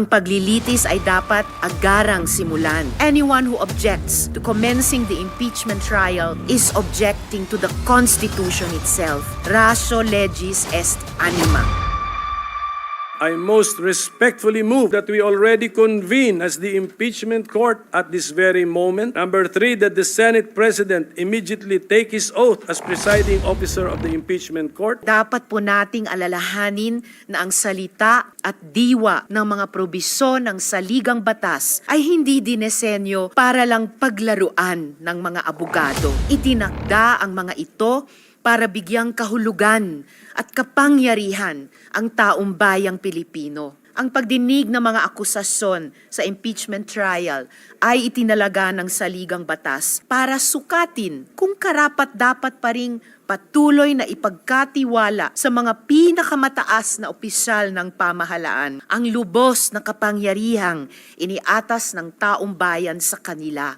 Ang paglilitis ay dapat agarang simulan. Anyone who objects to commencing the impeachment trial is objecting to the Constitution itself. Ratio legis est anima. I most respectfully move that we already convene as the impeachment court at this very moment. Number 3, that the Senate President immediately take his oath as presiding officer of the impeachment court. Dapat po nating alalahanin na ang salita at diwa ng mga probisyon ng saligang batas ay hindi dinesenyo para lang paglaruan ng mga abogado. Itinakda ang mga ito para bigyang kahulugan at kapangyarihan ang taong bayang Pilipino. Ang pagdinig ng mga akusasyon sa impeachment trial ay itinalaga ng saligang batas para sukatin kung karapat-dapat pa ring patuloy na ipagkatiwala sa mga pinakamataas na opisyal ng pamahalaan ang lubos na kapangyarihang iniatas ng taong bayan sa kanila.